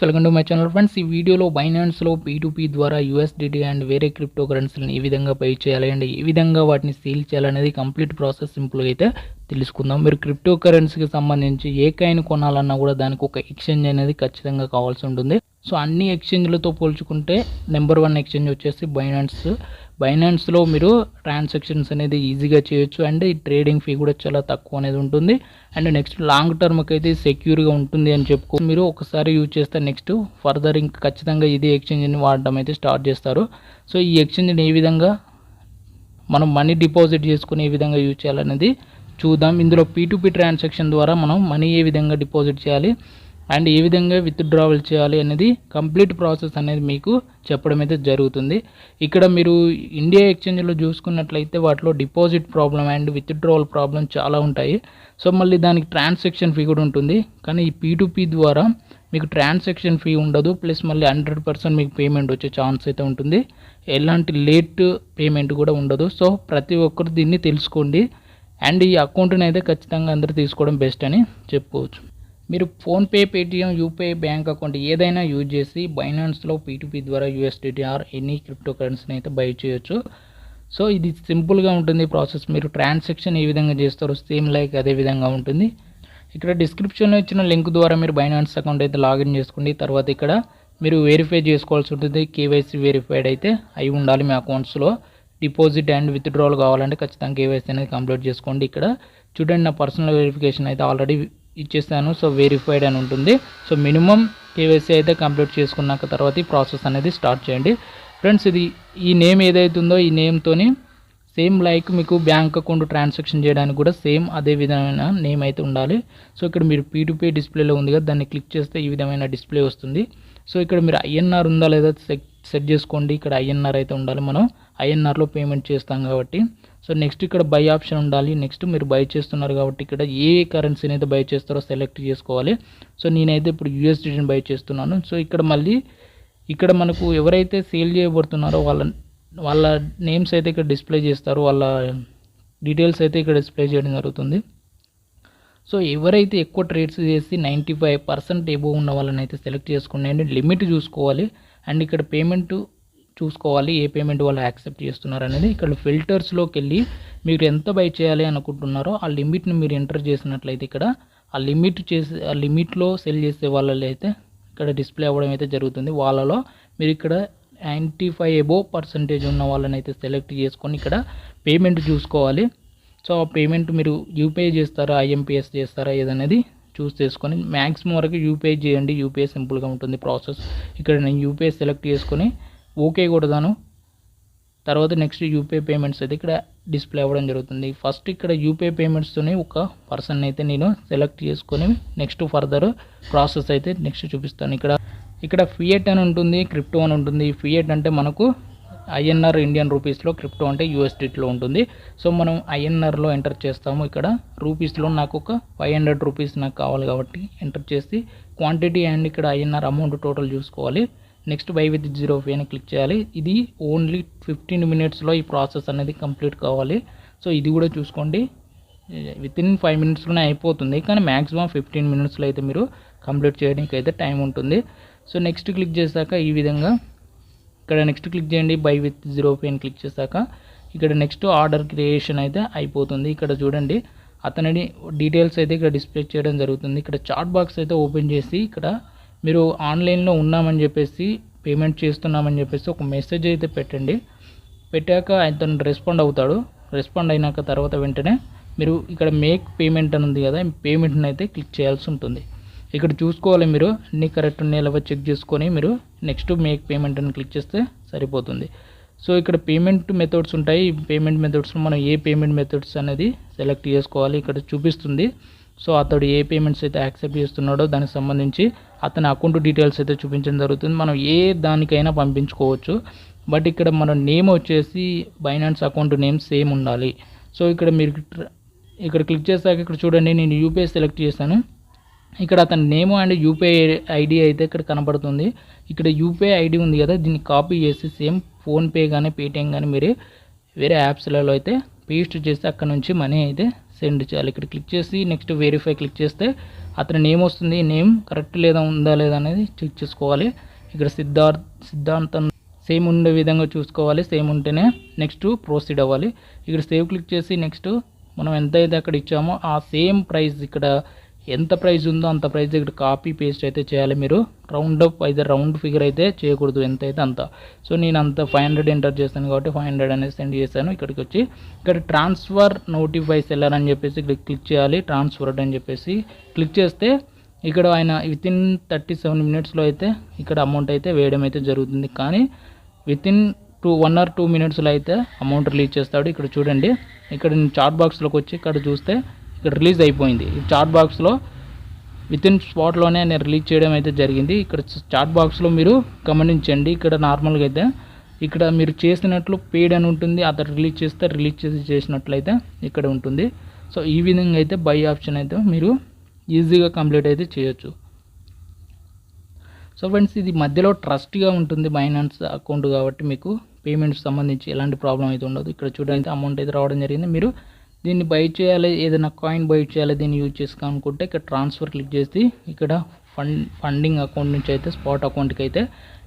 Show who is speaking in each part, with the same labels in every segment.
Speaker 1: Welcome to my channel friends. ఈ వీడియోలో బైనాన్స్లో P2P ద్వారా USDT అండ్ వేరే క్రిప్టో కరెన్సీలను ఏ విధంగా పే చేయాలి అండ్ ఏ విధంగా వాటిని సేల్ చేయాలనేది కంప్లీట్ ప్రాసెస్ సింపుల్గా అయితే తెలుసుకుందాం. మీరు క్రిప్టో కరెన్సీకి సంబంధించి ఏ కాయిన్ కొనాలన్నా కూడా దానికి ఒక ఎక్స్చేంజ్ అనేది ఖచ్చితంగా కావాల్సి ఉంటుంది. సో అన్ని ఎక్స్చేంజ్లతో పోల్చుకుంటే నెంబర్ 1 ఎక్స్చేంజ్ వచ్చేసి బైనాన్స్లో మీరు ట్రాన్సాక్షన్స్ అనేది ఈజీగా చేయొచ్చు అండ్ ఈ ట్రేడింగ్ ఫీ కూడా చాలా తక్కువ అనేది ఉంటుంది. అండ్ నెక్స్ట్ లాంగ్ టర్మ్కి అయితే సెక్యూర్గా ఉంటుంది అని చెప్పుకో. మీరు ఒకసారి యూజ్ చేస్తే నెక్స్ట్ ఫర్దర్ ఇంకా ఖచ్చితంగా ఇదే ఎక్స్చేంజ్ని వాడడం అయితే స్టార్ట్ చేస్తారు. సో ఈ ఎక్స్చేంజ్ని ఏ విధంగా మనం మనీ డిపాజిట్ చేసుకుని ఏ విధంగా యూజ్ చేయాలనేది చూద్దాం. ఇందులో P2P ట్రాన్సాక్షన్ ద్వారా మనం మనీ ఏ విధంగా డిపాజిట్ చేయాలి అండ్ ఏ విధంగా విత్డ్రావల్ చేయాలి అనేది కంప్లీట్ ప్రాసెస్ అనేది మీకు చెప్పడం అయితే జరుగుతుంది. ఇక్కడ మీరు ఇండియా ఎక్స్చేంజ్లో చూసుకున్నట్లయితే వాటిలో deposit problem and withdrawal problem చాలా ఉంటాయి. సో మళ్ళీ దానికి ట్రాన్సాక్షన్ ఫీ కూడా ఉంటుంది. కానీ ఈ P2P ద్వారా మీకు ట్రాన్సాక్షన్ ఫీ ఉండదు, ప్లస్ మళ్ళీ 100% మీకు పేమెంట్ వచ్చే ఛాన్స్ అయితే ఉంటుంది. ఎలాంటి లేట్ పేమెంట్ కూడా ఉండదు. సో ప్రతి ఒక్కరు దీన్ని తెలుసుకోండి అండ్ ఈ అకౌంట్ని అయితే ఖచ్చితంగా అందరూ తీసుకోవడం బెస్ట్ అని చెప్పుకోవచ్చు. మీరు PhonePe, Paytm, UPI bank account ఏదైనా యూజ్ చేసి బైనాన్స్లో P2P ద్వారా USDT ఆర్ ఎనీ క్రిప్టో కరెన్సీని అయితే బై చేయొచ్చు. సో ఇది సింపుల్గా ఉంటుంది ప్రాసెస్. మీరు ట్రాన్సాక్షన్ ఏ విధంగా చేస్తారో సేమ్ లైక్ అదే విధంగా ఉంటుంది. ఇక్కడ డిస్క్రిప్షన్లో ఇచ్చిన లింక్ ద్వారా మీరు బైనాన్స్ అకౌంట్ అయితే లాగిన్ చేసుకోండి. తర్వాత ఇక్కడ మీరు వెరిఫై చేసుకోవాల్సి ఉంటుంది. KYC వెరిఫైడ్ అయితే అయి ఉండాలి మీ అకౌంట్స్లో. డిపాజిట్ అండ్ విత్డ్రావల్ కావాలంటే ఖచ్చితంగా KYC అనేది కంప్లీట్ చేసుకోండి. ఇక్కడ చూడండి, నా పర్సనల్ వెరిఫికేషన్ అయితే ఆల్రెడీ ఇచ్చేసాను. సో వెరిఫైడ్ అని ఉంటుంది. సో మినిమం KYC అయితే కంప్లీట్ చేసుకున్నాక తర్వాత ఈ ప్రాసెస్ అనేది స్టార్ట్ చేయండి. ఫ్రెండ్స్, ఇది ఈ నేమ్ ఏదైతుందో ఈ నేమ్తోని సేమ్ లైక్ మీకు బ్యాంక్ అకౌంట్ ట్రాన్సాక్షన్ చేయడానికి కూడా సేమ్ అదే విధమైన నేమ్ అయితే ఉండాలి. సో ఇక్కడ మీరు P2P డిస్ప్లేలో ఉంది కదా, దాన్ని క్లిక్ చేస్తే ఈ విధమైన డిస్ప్లే వస్తుంది. సో ఇక్కడ మీరు INR ఉందా లేదా సెట్ చేసుకోండి. ఇక్కడ INR అయితే ఉండాలి, మనం INRలో పేమెంట్ చేస్తాం కాబట్టి. సో నెక్స్ట్ ఇక్కడ బై ఆప్షన్ ఉండాలి. నెక్స్ట్ మీరు బై చేస్తున్నారు కాబట్టి ఇక్కడ ఏ కరెన్సీని అయితే బై చేస్తారో సెలెక్ట్ చేసుకోవాలి. సో నేనైతే ఇప్పుడు USDTని బై చేస్తున్నాను. సో ఇక్కడ మళ్ళీ ఇక్కడ మనకు ఎవరైతే సేల్ చేయబడుతున్నారో వాళ్ళ నేమ్స్ అయితే ఇక్కడ డిస్ప్లే చేస్తారు, వాళ్ళ డీటెయిల్స్ అయితే ఇక్కడ డిస్ప్లే చేయడం జరుగుతుంది. సో ఎవరైతే ఎక్కువ ట్రేడ్స్ చేసి 95% ఎబోవ్ ఉన్న వాళ్ళని అయితే సెలెక్ట్ చేసుకోండి. లిమిట్ చూసుకోవాలి అండ్ ఇక్కడ పేమెంట్ చూసుకోవాలి, ఏ పేమెంట్ వాళ్ళు యాక్సెప్ట్ చేస్తున్నారు అనేది. ఇక్కడ ఫిల్టర్స్లోకి వెళ్ళి మీరు ఎంత బై చేయాలి అనుకుంటున్నారో ఆ లిమిట్ని మీరు ఎంటర్ చేసినట్లయితే ఇక్కడ ఆ లిమిట్లో సెల్ చేసే వాళ్ళలో అయితే ఇక్కడ డిస్ప్లే అవ్వడం అయితే జరుగుతుంది. వాళ్ళలో మీరు ఇక్కడ 95% ఎబోవ్ ఉన్న వాళ్ళని అయితే సెలెక్ట్ చేసుకొని ఇక్కడ పేమెంట్ చూసుకోవాలి. సో ఆ పేమెంట్ మీరు యూపీఐ చేస్తారా, IMPS చేస్తారా ఏదనేది చూస్ చేసుకొని మ్యాక్సిమం వరకు యూపీఐ చేయండి. యూపీఐ సింపుల్గా ఉంటుంది ప్రాసెస్. ఇక్కడ నేను యూపీఐ సెలెక్ట్ చేసుకొని ఓకే కొడతాను. తర్వాత నెక్స్ట్ యూపీఐ పేమెంట్స్ అయితే ఇక్కడ డిస్ప్లే అవ్వడం జరుగుతుంది. ఫస్ట్ ఇక్కడ యూపీఐ పేమెంట్స్తోనే ఒక పర్సన్ అయితే నేను సెలెక్ట్ చేసుకొని నెక్స్ట్ ఫర్దర్ ప్రాసెస్ అయితే నెక్స్ట్ చూపిస్తాను. ఇక్కడ ఫియట్ అని ఉంటుంది, క్రిప్టో అని ఉంటుంది. ఫియట్ అంటే మనకు INR ఇండియన్ రూపీస్లో, క్రిప్టో అంటే USDTలో ఉంటుంది. సో మనం INRలో ఎంటర్ చేస్తాము. ఇక్కడ రూపీస్లో నాకు ఒక 500 రూపీస్ నాకు కావాలి కాబట్టి ఎంటర్ చేసి క్వాంటిటీ అండ్ ఇక్కడ INR అమౌంట్ టోటల్ చూసుకోవాలి. నెక్స్ట్ బై విత్ 0 ఫీ అని క్లిక్ చేయాలి. ఇది ఓన్లీ 15 మినిట్స్లో ఈ ప్రాసెస్ అనేది కంప్లీట్ కావాలి. సో ఇది కూడా చూసుకోండి, వితిన్ 5 మినిట్స్లోనే అయిపోతుంది. కానీ మ్యాక్సిమం 15 మినిట్స్లో అయితే మీరు కంప్లీట్ చేయడానికి అయితే టైం ఉంటుంది. సో నెక్స్ట్ క్లిక్ చేశాక ఈ విధంగా ఇక్కడ నెక్స్ట్ క్లిక్ చేయండి. బై విత్ 0 ఫీ అని క్లిక్ చేశాక ఇక్కడ నెక్స్ట్ ఆర్డర్ క్రియేషన్ అయితే అయిపోతుంది. ఇక్కడ చూడండి, అతని డీటెయిల్స్ అయితే ఇక్కడ డిస్ప్లే చేయడం జరుగుతుంది. ఇక్కడ చాట్ బాక్స్ అయితే ఓపెన్ చేసి ఇక్కడ మీరు ఆన్లైన్లో ఉన్నామని చెప్పేసి, పేమెంట్ చేస్తున్నామని చెప్పేసి ఒక మెసేజ్ అయితే పెట్టండి. పెట్టాక అతను రెస్పాండ్ అవుతాడు. రెస్పాండ్ అయినాక తర్వాత వెంటనే మీరు ఇక్కడ మేక్ పేమెంట్ అని ఉంది కదా, పేమెంట్ని అయితే క్లిక్ చేయాల్సి ఉంటుంది. ఇక్కడ చూసుకోవాలి, మీరు అన్ని కరెక్ట్ ఉన్నాయి లేవో చెక్ చేసుకొని మీరు నెక్స్ట్ మేక్ పేమెంట్ అని క్లిక్ చేస్తే సరిపోతుంది. సో ఇక్కడ పేమెంట్ మెథడ్స్ ఉంటాయి. పేమెంట్ మెథడ్స్లో మనం ఏ పేమెంట్ మెథడ్స్ అనేది సెలెక్ట్ చేసుకోవాలి. ఇక్కడ చూపిస్తుంది. సో అతడు ఏ పేమెంట్స్ అయితే యాక్సెప్ట్ చేస్తున్నాడో దానికి సంబంధించి అతని అకౌంట్ డీటెయిల్స్ అయితే చూపించడం జరుగుతుంది. మనం ఏ దానికైనా పంపించుకోవచ్చు. బట్ ఇక్కడ మన నేమ్ వచ్చేసి బైనాన్స్ అకౌంట్ నేమ్ సేమ్ ఉండాలి. సో ఇక్కడ మీరు ఇక్కడ క్లిక్ చేశాక ఇక్కడ చూడండి, నేను యూపీఐ సెలెక్ట్ చేశాను. ఇక్కడ అతని నేమ్ అండ్ యూపీఐ ID అయితే ఇక్కడ కనబడుతుంది. ఇక్కడ యూపీఐ ID ఉంది కదా, దీన్ని కాపీ చేసి సేమ్ ఫోన్పే కానీ పేటిఎం కానీ మీరు వేరే యాప్స్లలో అయితే పేస్ట్ చేసి అక్కడ నుంచి మనీ అయితే సెండ్ చేయాలి. ఇక్కడ క్లిక్ చేసి నెక్స్ట్ వెరిఫై క్లిక్ చేస్తే అతని నేమ్ వస్తుంది. నేమ్ కరెక్ట్ ఉందా లేదా అనేది చెక్ చేసుకోవాలి. ఇక్కడ సిద్ధాంత్ సేమ్ ఉండే విధంగా చూసుకోవాలి. సేమ్ ఉంటేనే నెక్స్ట్ ప్రొసీడ్ అవ్వాలి. ఇక్కడ సేవ్ క్లిక్ చేసి నెక్స్ట్ మనం ఎంత అయితే అక్కడ ఇచ్చామో ఆ సేమ్ ప్రైస్ ఇక్కడ ఎంత ప్రైస్ ఉందో అంత ప్రైస్ ఇక్కడ కాపీ పేస్ట్ అయితే చేయాలి. మీరు రౌండ్ ఫిగర్ అయితే చేయకూడదు, ఎంత అయితే అంత. సో నేను అంత 500 ఎంటర్ చేశాను కాబట్టి 500 అనేది సెండ్ చేశాను. ఇక్కడికి వచ్చి ఇక్కడ ట్రాన్స్ఫర్ నోటిఫై సెల్లర్ అని చెప్పేసి ఇక్కడ క్లిక్ చేయాలి. ట్రాన్స్ఫర్డ్ అని చెప్పేసి క్లిక్ చేస్తే ఇక్కడ ఆయన వితిన్ 37 మినిట్స్లో అయితే ఇక్కడ అమౌంట్ అయితే వేయడం అయితే జరుగుతుంది. కానీ వితిన్ 1 or 2 మినిట్స్లో అయితే అమౌంట్ రిలీజ్ చేస్తాడు. ఇక్కడ చూడండి, ఇక్కడ నేను చాట్ బాక్స్లోకి వచ్చి ఇక్కడ చూస్తే ఇక్కడ రిలీజ్ అయిపోయింది. ఈ చాట్ బాక్స్లో వితిన్ స్పాట్లోనే నేను రిలీజ్ చేయడం అయితే జరిగింది. ఇక్కడ చాట్ బాక్స్లో మీరు గమనించండి. ఇక్కడ నార్మల్గా అయితే ఇక్కడ మీరు చేసినట్లు పెయిడ్ అని ఉంటుంది. అతను రిలీజ్ చేసినట్లయితే ఇక్కడ ఉంటుంది. సో ఈ విధంగా అయితే బై ఆప్షన్ అయితే మీరు ఈజీగా కంప్లీట్ అయితే చేయొచ్చు. సో ఫ్రెండ్స్, ఇది మధ్యలో ట్రస్ట్గా ఉంటుంది బైనాన్స్ అకౌంట్ కాబట్టి మీకు పేమెంట్స్ సంబంధించి ఎలాంటి ప్రాబ్లం అయితే ఉండదు. ఇక్కడ చూడండి అమౌంట్ అయితే రావడం జరిగింది. మీరు దీన్ని బై చేయాలి, ఏదైనా కాయిన్ బై చేయాలి, దీన్ని యూజ్ చేసుకోవాలనుకుంటే ఇక్కడ ట్రాన్స్ఫర్ క్లిక్ చేసి ఇక్కడ ఫండింగ్ అకౌంట్ నుంచి అయితే స్పాట్ అకౌంట్కి అయితే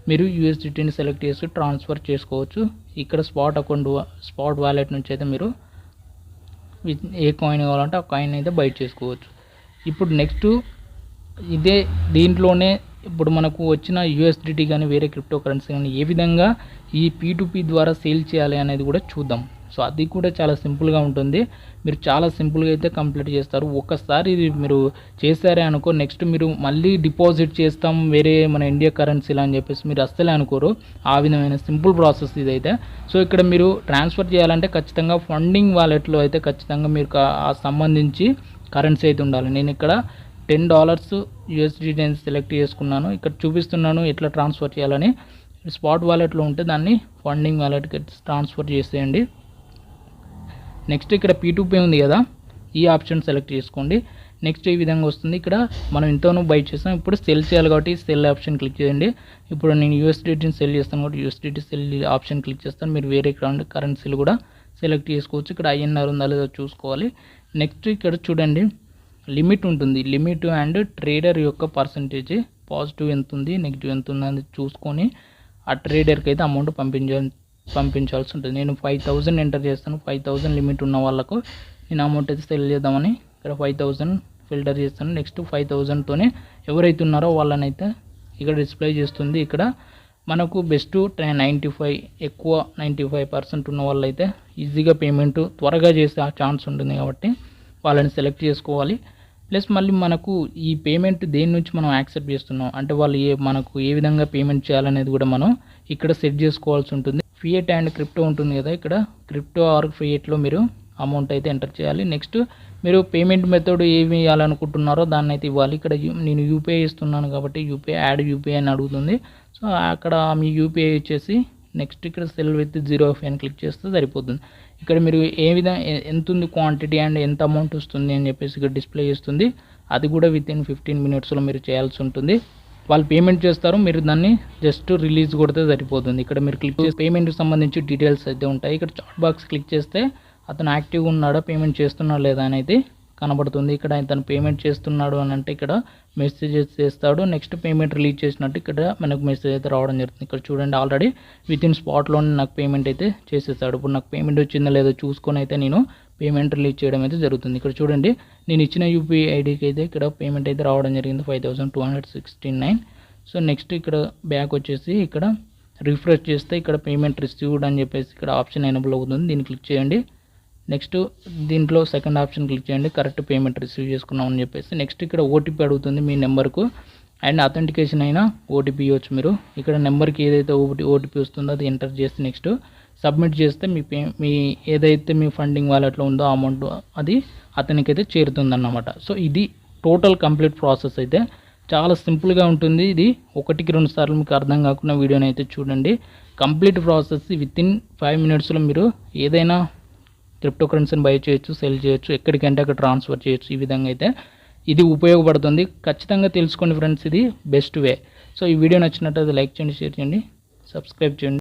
Speaker 1: మీరు యూఎస్డిటీని సెలెక్ట్ చేసి ట్రాన్స్ఫర్ చేసుకోవచ్చు. ఇక్కడ స్పాట్ వాలెట్ నుంచి అయితే మీరు ఏ కాయిన్ కావాలంటే ఆ కాయిన్ అయితే బై చేసుకోవచ్చు. ఇప్పుడు నెక్స్ట్ దీంట్లోనే ఇప్పుడు మనకు వచ్చిన యూఎస్డిటీ కానీ వేరే క్రిప్టో కరెన్సీ కానీ ఏ విధంగా ఈ P2P ద్వారా సేల్ చేయాలి అనేది కూడా చూద్దాం. సో అది కూడా చాలా సింపుల్గా ఉంటుంది. మీరు చాలా సింపుల్గా అయితే కంప్లీట్ చేస్తారు. ఒక్కసారి ఇది మీరు చేశారే అనుకో, నెక్స్ట్ మీరు మళ్ళీ డిపాజిట్ చేస్తాం వేరే మన ఇండియా కరెన్సీలు అని చెప్పేసి మీరు అస్సలే అనుకోరు. ఆ విధమైన సింపుల్ ప్రాసెస్ ఇదైతే. సో ఇక్కడ మీరు ట్రాన్స్ఫర్ చేయాలంటే ఖచ్చితంగా ఫండింగ్ వాలెట్లో అయితే ఖచ్చితంగా మీరు ఆ సంబంధించి కరెన్సీ అయితే ఉండాలి. నేను ఇక్కడ $10 యూఎస్డిటీ సెలెక్ట్ చేసుకున్నాను. ఇక్కడ చూపిస్తున్నాను ఎట్లా ట్రాన్స్ఫర్ చేయాలని. స్పాట్ వాలెట్లో ఉంటే దాన్ని ఫండింగ్ వాలెట్కి ట్రాన్స్ఫర్ చేసేయండి. నెక్స్ట్ ఇక్కడ P2P ఉంది కదా, ఈ ఆప్షన్ సెలెక్ట్ చేసుకోండి. నెక్స్ట్ ఈ విధంగా వస్తుంది. ఇక్కడ మనం ఇంతనూ బై చేసాం, ఇప్పుడు సెల్ చేయాలి కాబట్టి సెల్ ఆప్షన్ క్లిక్ చేయండి. ఇప్పుడు నేను యూఎస్డిటీని సెల్ చేస్తాను కాబట్టి యూఎస్డిటీ సెల్ ఆప్షన్ క్లిక్ చేస్తాను. మీరు వేరే కరెన్సీలు కూడా సెలెక్ట్ చేసుకోవచ్చు. ఇక్కడ INR ఉందా లేదో చూసుకోవాలి. నెక్స్ట్ ఇక్కడ చూడండి లిమిట్ ఉంటుంది. లిమిట్ అండ్ ట్రేడర్ యొక్క పర్సంటేజ్ పాజిటివ్ ఎంత ఉంది, నెగిటివ్ ఎంత ఉంది అని చూసుకొని ఆ ట్రేడర్కి అయితే అమౌంట్ పంపించాల్సి ఉంటుంది. నేను 5000 ఎంటర్ చేస్తాను. 5000 లిమిట్ ఉన్న వాళ్ళకు నేను అమౌంట్ అయితే సెల్ చేద్దామని ఇక్కడ 5000 ఫిల్టర్ చేస్తాను. నెక్స్ట్ 5000తోనే ఎవరైతే ఉన్నారో వాళ్ళనైతే ఇక్కడ డిస్ప్లే చేస్తుంది. ఇక్కడ మనకు బెస్ట్ 95 ఎక్కువ 95% ఉన్న వాళ్ళైతే ఈజీగా పేమెంట్ త్వరగా చేసే ఛాన్స్ ఉంటుంది కాబట్టి వాళ్ళని సెలెక్ట్ చేసుకోవాలి. ప్లస్ మళ్ళీ మనకు ఈ పేమెంట్ దేని నుంచి మనం యాక్సెప్ట్ చేస్తున్నాం అంటే వాళ్ళు మనకు ఏ విధంగా పేమెంట్ చేయాలనేది కూడా మనం ఇక్కడ సెట్ చేసుకోవాల్సి ఉంటుంది. ఫియట్ అండ్ క్రిప్టో ఉంటుంది కదా, ఇక్కడ క్రిప్టో ఆర్ ఫియట్లో మీరు అమౌంట్ అయితే ఎంటర్ చేయాలి. నెక్స్ట్ మీరు పేమెంట్ మెథడ్ ఏమి ఇవ్వాలనుకుంటున్నారో దాన్ని అయితే ఇవ్వాలి. ఇక్కడ నేను యూపీఐ ఇస్తున్నాను కాబట్టి యాడ్ యూపీఐ అని అడుగుతుంది. సో అక్కడ మీ యూపీఐ వచ్చేసి నెక్స్ట్ ఇక్కడ సెల్ విత్ 0 అని క్లిక్ చేస్తే సరిపోతుంది. ఇక్కడ మీరు ఏ విధంగా ఎంత ఉంది క్వాంటిటీ అండ్ ఎంత అమౌంట్ వస్తుంది అని చెప్పేసి ఇక్కడ డిస్ప్లే చేస్తుంది. అది కూడా వితిన్ 15 మినిట్స్లో మీరు చేయాల్సి ఉంటుంది. వాళ్ళు పేమెంట్ చేస్తారు, మీరు దాన్ని జస్ట్ రిలీజ్ కొడితే సరిపోతుంది. ఇక్కడ మీరు క్లిక్ చేసి పేమెంట్కి సంబంధించి డీటెయిల్స్ అయితే ఉంటాయి. ఇక్కడ చాట్ బాక్స్ క్లిక్ చేస్తే అతను యాక్టివ్గా ఉన్నాడా, పేమెంట్ చేస్తున్నాడా లేదా అని అయితే కనబడుతుంది. ఇక్కడ అతను పేమెంట్ చేస్తున్నాడు అని అంటే ఇక్కడ మెసేజెస్ చేస్తాడు. నెక్స్ట్ పేమెంట్ రిలీజ్ చేసినట్టు ఇక్కడ మనకు మెసేజ్ అయితే రావడం జరుగుతుంది. ఇక్కడ చూడండి ఆల్రెడీ వితిన్ స్పాట్లోనే నాకు పేమెంట్ అయితే చేసేసాడు. ఇప్పుడు నాకు పేమెంట్ వచ్చిందో లేదో చూసుకొని అయితే నేను పేమెంట్ రిలీజ్ చేయడం అయితే జరుగుతుంది. ఇక్కడ చూడండి నేను ఇచ్చిన యూపీఐ ఐడికి అయితే ఇక్కడ పేమెంట్ అయితే రావడం జరిగింది 5269. సో నెక్స్ట్ ఇక్కడ బ్యాక్ వచ్చేసి ఇక్కడ రిఫ్రెష్ చేస్తే ఇక్కడ పేమెంట్ రిసీవ్డ్ అని చెప్పేసి ఇక్కడ ఆప్షన్ ఎనేబుల్ అవుతుంది. దీన్ని క్లిక్ చేయండి. నెక్స్ట్ దీంట్లో సెకండ్ ఆప్షన్ క్లిక్ చేయండి, కరెక్ట్ పేమెంట్ రిసీవ్ చేసుకున్నాం అని చెప్పేసి. నెక్స్ట్ ఇక్కడ ఓటీపీ అడుగుతుంది మీ నెంబర్కు అండ్ అథెంటికేషన్ అయినా ఓటీపీ ఇవ్వచ్చు మీరు. ఇక్కడ నెంబర్కి ఏదైతే ఓటీపీ వస్తుందో అది ఎంటర్ చేసి నెక్స్ట్ సబ్మిట్ చేస్తే మీ ఏదైతే మీ ఫండింగ్ వాలెట్లో ఉందో అమౌంట్ అది అతనికైతే చేరుతుందన్నమాట. సో ఇది టోటల్ కంప్లీట్ ప్రాసెస్ అయితే చాలా సింపుల్గా ఉంటుంది. ఇది 1-2 సార్లు మీకు అర్థం కాకుండా వీడియోని అయితే చూడండి. కంప్లీట్ ప్రాసెస్ వితిన్ 5 మినిట్స్లో మీరు ఏదైనా క్రిప్టో కరెన్సీని బై చేయొచ్చు, సెల్ చేయొచ్చు, ఎక్కడికంటే అక్కడ ట్రాన్స్ఫర్ చేయొచ్చు. ఈ విధంగా అయితే ఇది ఉపయోగపడుతుంది. ఖచ్చితంగా తెలుసుకోండి ఫ్రెండ్స్, ఇది బెస్ట్ వే. సో ఈ వీడియో నచ్చినట్లయితే లైక్ చేయండి, షేర్ చేయండి, సబ్స్క్రైబ్ చేయండి.